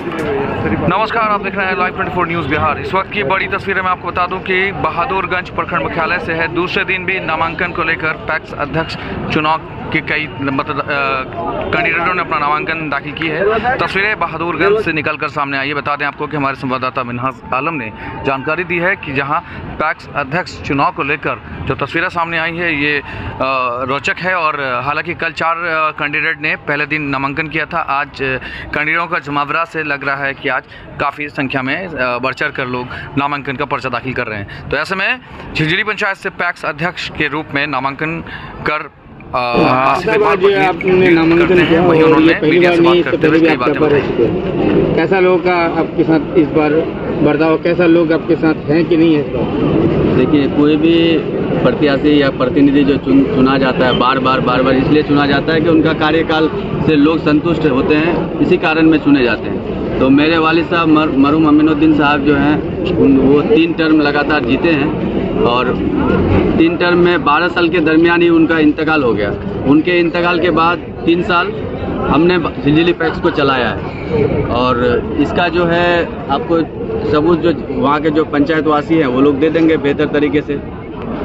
नमस्कार, आप देख रहे हैं लाइव 24 न्यूज़ बिहार। इस वक्त की बड़ी तस्वीरें मैं आपको बता दूं कि बहादुरगंज प्रखंड मुख्यालय से है। दूसरे दिन भी नामांकन को लेकर पैक्स अध्यक्ष चुनाव के कई कैंडिडेटों ने अपना नामांकन दाखिल की है। तस्वीरें बहादुरगंज से निकलकर सामने आई है। बता दें आपको कि हमारे संवाददाता मिनहाज आलम ने जानकारी दी है कि जहां पैक्स अध्यक्ष चुनाव को लेकर जो तस्वीरें सामने आई है ये रोचक है। और हालांकि कल 4 कैंडिडेट ने पहले दिन नामांकन किया था। आज कैंडिडेटों का जमावड़ा से लग रहा है कि आज काफ़ी संख्या में बढ़ चढ़ कर लोग नामांकन का पर्चा दाखिल कर रहे हैं। तो ऐसे में झिंझिली पंचायत से पैक्स अध्यक्ष के रूप में नामांकन कर आपने नामांकन किया, वही उन्होंने मीडिया से बात नहीं करते हुए कई बातें बताई। कैसा लोग का आपके साथ इस बार बर्ताव, कैसा लोग आपके साथ हैं कि नहीं है इस बार? देखिए, कोई भी प्रत्याशी या प्रतिनिधि जो चुना जाता है बार बार इसलिए चुना जाता है कि उनका कार्यकाल से लोग संतुष्ट होते हैं, इसी कारण में चुने जाते हैं। तो मेरे वालिद साहब मरहूम अमीनुद्दीन साहब जो हैं वो 3 टर्म लगातार जीते हैं और 3 टर्म में 12 साल के दरमियान ही उनका इंतकाल हो गया। उनके इंतकाल के बाद 3 साल हमने झिंझिली पैक्स को चलाया है। और इसका जो है आपको सबूत जो वहाँ के जो पंचायतवासी हैं वो लोग दे देंगे बेहतर तरीके से।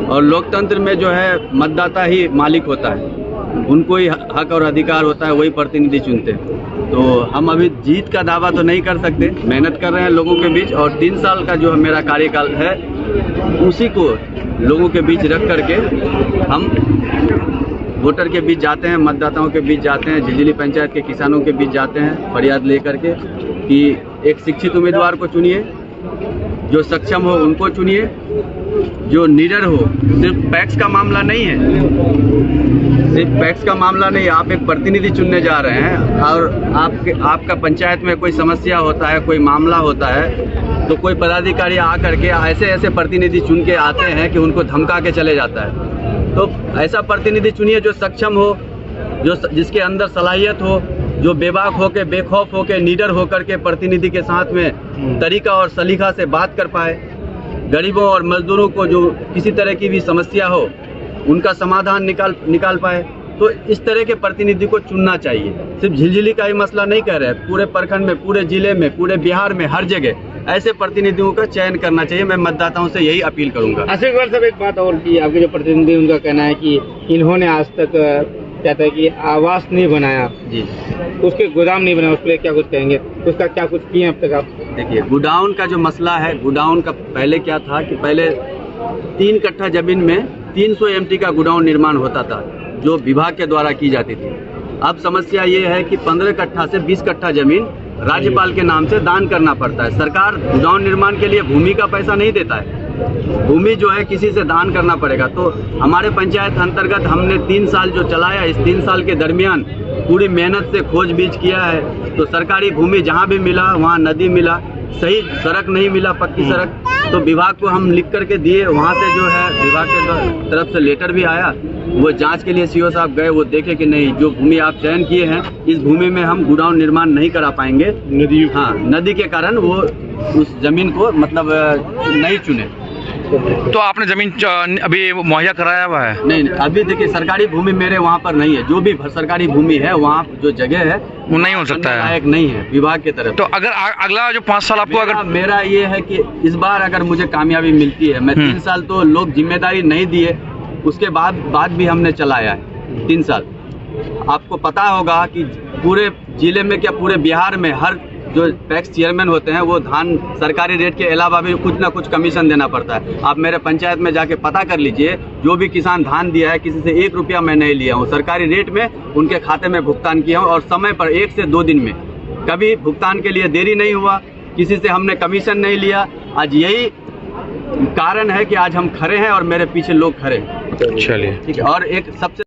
और लोकतंत्र में जो है मतदाता ही मालिक होता है, उनको ही हक और अधिकार होता है, वही प्रतिनिधि चुनते हैं। तो हम अभी जीत का दावा तो नहीं कर सकते, मेहनत कर रहे हैं लोगों के बीच। और 3 साल का जो मेरा कार्यकाल है उसी को लोगों के बीच रख करके हम वोटर के बीच जाते हैं, मतदाताओं के बीच जाते हैं, झिंझिली पंचायत के किसानों के बीच जाते हैं फरियाद लेकर के कि एक शिक्षित उम्मीदवार को चुनिए, जो सक्षम हो उनको चुनिए, जो निडर हो। सिर्फ पैक्स का मामला नहीं है, सिर्फ पैक्स का मामला नहीं है। आप एक प्रतिनिधि चुनने जा रहे हैं और आपका पंचायत में कोई समस्या होता है, कोई मामला होता है, तो कोई पदाधिकारी आ करके ऐसे प्रतिनिधि चुन के आते हैं कि उनको धमका के चले जाता है। तो ऐसा प्रतिनिधि चुनिए जो सक्षम हो, जिसके अंदर सलाहियत हो, जो बेबाक होके बेखौफ होके निडर होकर के प्रतिनिधि के साथ में तरीका और सलीका से बात कर पाए। गरीबों और मजदूरों को जो किसी तरह की भी समस्या हो उनका समाधान निकाल पाए। तो इस तरह के प्रतिनिधि को चुनना चाहिए। सिर्फ झिंझिली का ही मसला नहीं कह रहे, पूरे प्रखंड में, पूरे जिले में, पूरे बिहार में, हर जगह ऐसे प्रतिनिधियों का चयन करना चाहिए। मैं मतदाताओं से यही अपील करूंगा। आशिक भाई साहब, एक बात और की, आपके जो प्रतिनिधि उनका कहना है कि इन्होंने आज तक कहता है कि आवास नहीं बनाया जी, उसके गोदाम नहीं बनाया, उसके लिए क्या कुछ कहेंगे? उसका क्या कुछ किए अब तक आप? देखिए, गोडाउन का जो मसला है, गोडाउन का पहले क्या था कि पहले 3 कट्ठा जमीन में 300 MT का गोडाउन निर्माण होता था जो विभाग के द्वारा की जाती थी। अब समस्या ये है कि 15 कट्ठा से 20 कट्ठा जमीन राज्यपाल के नाम से दान करना पड़ता है। सरकार गोडाउन निर्माण के लिए भूमि का पैसा नहीं देता है, भूमि जो है किसी से दान करना पड़ेगा। तो हमारे पंचायत अंतर्गत हमने 3 साल जो चलाया, इस 3 साल के दरमियान पूरी मेहनत से खोज बीज किया है। तो सरकारी भूमि जहाँ भी मिला वहाँ नदी मिला, सही सड़क नहीं मिला, पक्की सड़क, तो विभाग को हम लिख करके दिए। वहाँ से जो है विभाग के तरफ से लेटर भी आया, वो जांच के लिए CO साहब गए, वो देखे कि नहीं, जो भूमि आप चयन किए हैं इस भूमि में हम गोडाउन निर्माण नहीं करा पाएंगे। नदी के कारण वो उस जमीन को मतलब नहीं चुने। तो आपने जमीन अभी मुहैया कराया हुआ है? नहीं, अभी देखिए सरकारी भूमि मेरे वहाँ पर नहीं है। जो भी सरकारी भूमि है वहाँ जो जगह है वो नहीं हो सकता है, लायक नहीं है विभाग की तरफ। तो अगर अगला जो 5 साल आपको अगर मेरा ये है कि इस बार अगर मुझे कामयाबी मिलती है, मैं 3 साल तो लोग जिम्मेदारी नहीं दिए, उसके बाद भी हमने चलाया है 3 साल। आपको पता होगा कि पूरे जिले में क्या पूरे बिहार में हर जो पैक्स चेयरमैन होते हैं वो धान सरकारी रेट के अलावा भी कुछ ना कुछ कमीशन देना पड़ता है। आप मेरे पंचायत में जाके पता कर लीजिए, जो भी किसान धान दिया है किसी से 1 रुपया मैं नहीं लिया हूँ। सरकारी रेट में उनके खाते में भुगतान किया हूँ और समय पर 1 से 2 दिन में, कभी भुगतान के लिए देरी नहीं हुआ, किसी से हमने कमीशन नहीं लिया। आज यही कारण है कि आज हम खड़े हैं और मेरे पीछे लोग खड़े हैं। चलिए, ठीक है। और एक सबसे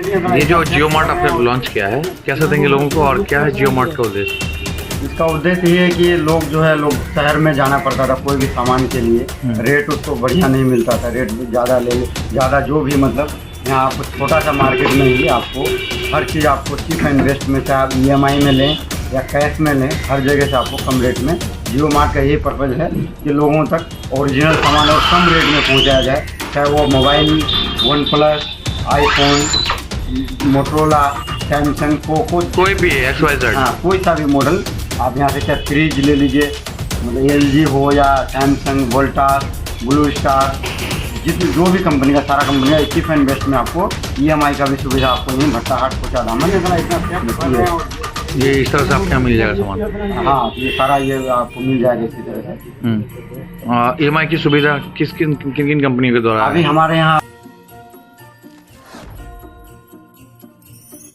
ये जो जियो मार्ट आपने लॉन्च किया है, कैसे देंगे लोगों को और क्या है जियो मार्ट का उद्देश्य? इसका उद्देश्य ये है कि लोग जो है, लोग शहर में जाना पड़ता था कोई भी सामान के लिए, रेट उसको बढ़िया नहीं मिलता था, रेट ज़्यादा जो भी मतलब यहाँ आपको छोटा सा मार्केट में ही आपको हर चीज़ आपको चीप एंड बेस्ट में, चाहे आप EMI में लें या कैश में लें, हर जगह से आपको कम रेट में। जियो मार्ट का यही पर्पज़ है कि लोगों तक ओरिजिनल सामान और कम रेट में पहुँचाया जाए, चाहे वो mobile, OnePlus, iPhone, Motorola, Samsung, Poco, कोई भी XYZ। हाँ कोई सा भी मॉडल आप यहाँ से चाहे फ्रिज ले लीजिए, मतलब LG हो या सैमसंग, वोल्टास, ब्लू स्टार, जितनी जो भी कंपनी का सारा कंपनी का चीप एंड बेस्ट में आपको EMI का भी सुविधा आपको यहीं भट्टा हाट पहुँचा दामन इतना ये इस तरह से आपके यहाँ मिल जाएगा सामान। हाँ ये सारा ये आपको मिल जाएगा इसी तरह से। EMI की सुविधा किन किन कंपनियों के द्वारा अभी हमारे यहाँ